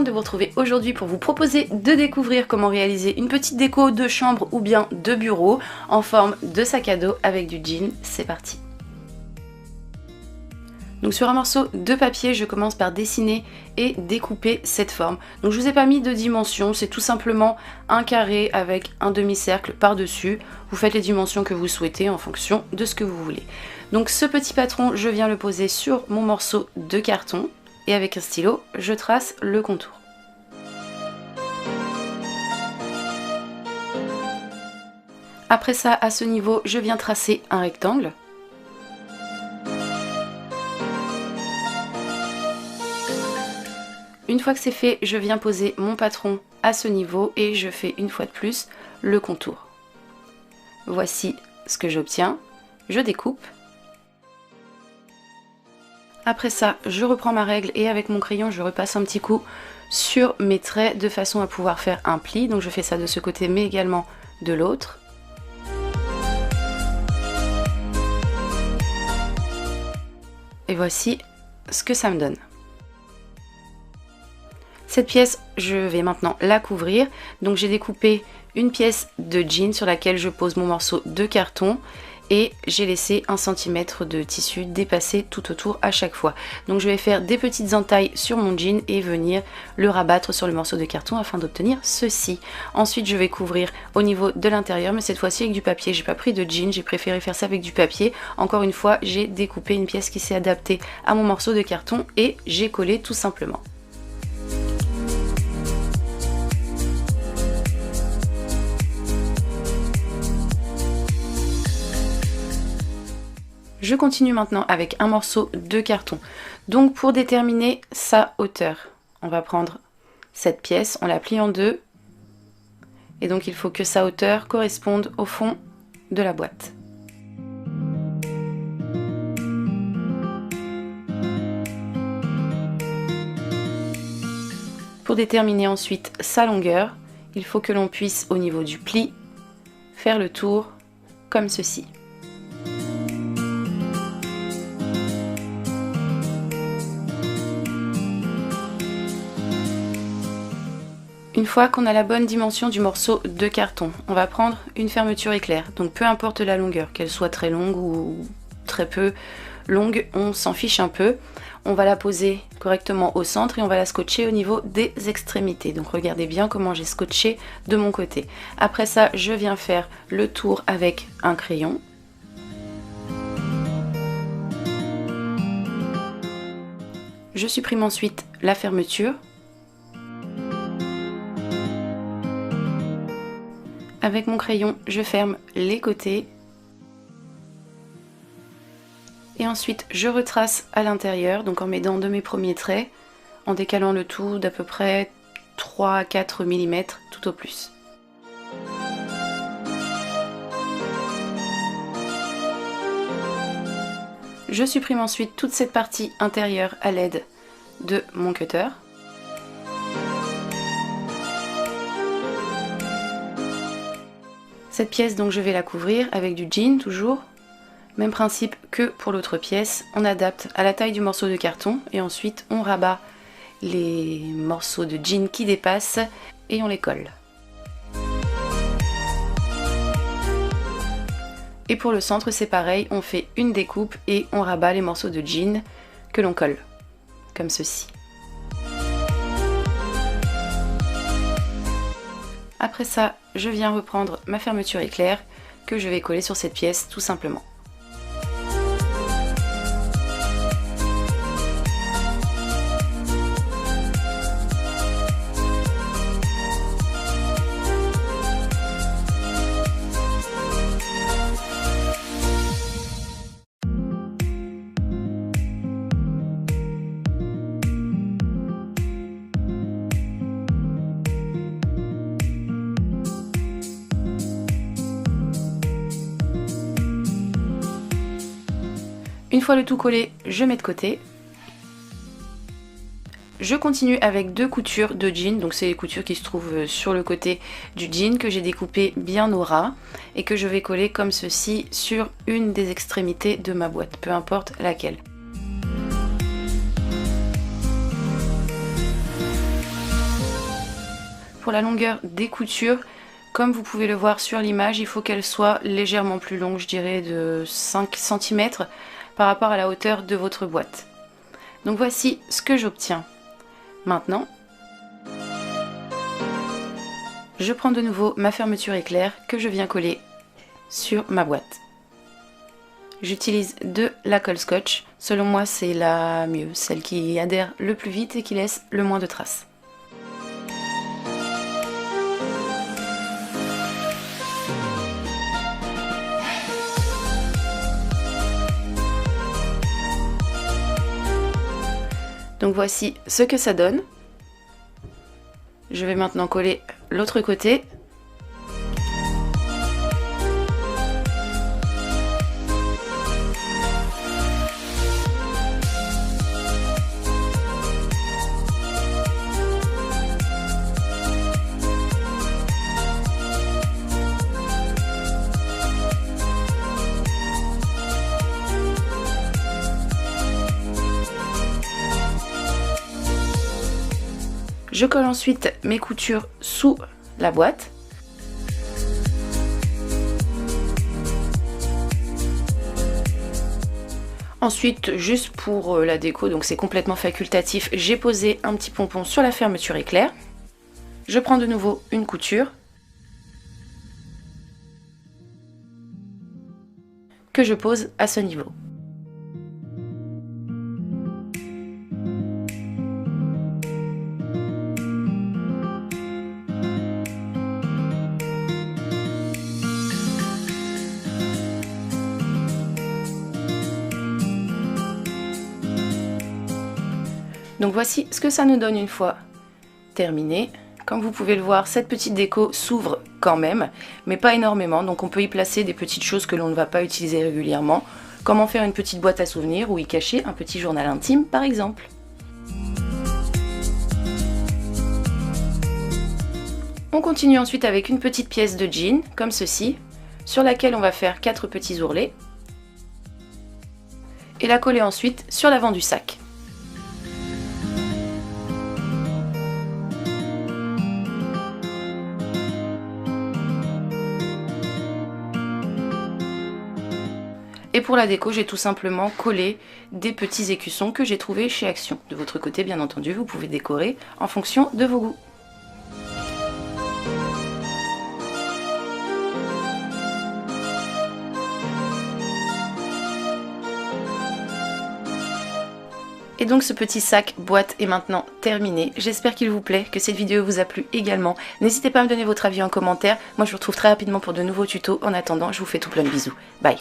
De vous retrouver aujourd'hui pour vous proposer de découvrir comment réaliser une petite déco de chambre ou bien de bureau en forme de sac à dos avec du jean. C'est parti! Donc sur un morceau de papier, je commence par dessiner et découper cette forme. Donc je vous ai pas mis de dimensions, c'est tout simplement un carré avec un demi-cercle par-dessus. Vous faites les dimensions que vous souhaitez en fonction de ce que vous voulez. Donc ce petit patron, je viens le poser sur mon morceau de carton et avec un stylo, je trace le contour. Après ça, à ce niveau, je viens tracer un rectangle. Une fois que c'est fait, je viens poser mon patron à ce niveau et je fais une fois de plus le contour. Voici ce que j'obtiens. Je découpe. Après ça, je reprends ma règle et avec mon crayon, je repasse un petit coup sur mes traits de façon à pouvoir faire un pli. Donc je fais ça de ce côté mais également de l'autre. Et voici ce que ça me donne. Cette pièce, je vais maintenant la couvrir. Donc j'ai découpé une pièce de jean sur laquelle je pose mon morceau de carton et j'ai laissé 1 cm de tissu dépasser tout autour à chaque fois. Donc je vais faire des petites entailles sur mon jean et venir le rabattre sur le morceau de carton afin d'obtenir ceci. Ensuite je vais couvrir au niveau de l'intérieur, mais cette fois-ci avec du papier. J'ai pas pris de jean, j'ai préféré faire ça avec du papier. Encore une fois, j'ai découpé une pièce qui s'est adaptée à mon morceau de carton et j'ai collé tout simplement. Je continue maintenant avec un morceau de carton. Donc pour déterminer sa hauteur, on va prendre cette pièce, on la plie en deux. Et donc il faut que sa hauteur corresponde au fond de la boîte. Pour déterminer ensuite sa longueur, il faut que l'on puisse au niveau du pli faire le tour comme ceci. Une fois qu'on a la bonne dimension du morceau de carton, on va prendre une fermeture éclair. Donc peu importe la longueur, qu'elle soit très longue ou très peu longue, on s'en fiche un peu. On va la poser correctement au centre et on va la scotcher au niveau des extrémités. Donc regardez bien comment j'ai scotché de mon côté. Après ça, je viens faire le tour avec un crayon. Je supprime ensuite la fermeture. Avec mon crayon, je ferme les côtés et ensuite je retrace à l'intérieur, donc en m'aidant de mes premiers traits, en décalant le tout d'à peu près 3 à 4 mm tout au plus. Je supprime ensuite toute cette partie intérieure à l'aide de mon cutter. Cette pièce, donc je vais la couvrir avec du jean toujours. Même principe que pour l'autre pièce, on adapte à la taille du morceau de carton et ensuite on rabat les morceaux de jean qui dépassent et on les colle. Et pour le centre c'est pareil, on fait une découpe et on rabat les morceaux de jean que l'on colle, comme ceci. Après ça, je viens reprendre ma fermeture éclair que je vais coller sur cette pièce tout simplement. Une fois le tout collé, je mets de côté. Je continue avec 2 coutures de jean, donc c'est les coutures qui se trouvent sur le côté du jean que j'ai découpé bien au ras et que je vais coller comme ceci sur une des extrémités de ma boîte, peu importe laquelle. Pour la longueur des coutures, comme vous pouvez le voir sur l'image, il faut qu'elle soit légèrement plus longue, je dirais de 5 cm par rapport à la hauteur de votre boîte. Donc voici ce que j'obtiens. Maintenant, je prends de nouveau ma fermeture éclair que je viens coller sur ma boîte. J'utilise de la colle scotch, selon moi c'est la mieux, celle qui adhère le plus vite et qui laisse le moins de traces. Donc voici ce que ça donne. Je vais maintenant coller l'autre côté. Je colle ensuite mes coutures sous la boîte. Ensuite, juste pour la déco, donc c'est complètement facultatif, j'ai posé un petit pompon sur la fermeture éclair. Je prends de nouveau une couture que je pose à ce niveau. Donc voici ce que ça nous donne une fois terminé. Comme vous pouvez le voir, cette petite déco s'ouvre quand même, mais pas énormément, donc on peut y placer des petites choses que l'on ne va pas utiliser régulièrement. Comment faire une petite boîte à souvenirs ou y cacher un petit journal intime par exemple. On continue ensuite avec une petite pièce de jean, comme ceci, sur laquelle on va faire 4 petits ourlets, et la coller ensuite sur l'avant du sac. Et pour la déco, j'ai tout simplement collé des petits écussons que j'ai trouvés chez Action. De votre côté, bien entendu, vous pouvez décorer en fonction de vos goûts. Et donc ce petit sac boîte est maintenant terminé. J'espère qu'il vous plaît, que cette vidéo vous a plu également. N'hésitez pas à me donner votre avis en commentaire. Moi je vous retrouve très rapidement pour de nouveaux tutos. En attendant, je vous fais tout plein de bisous. Bye!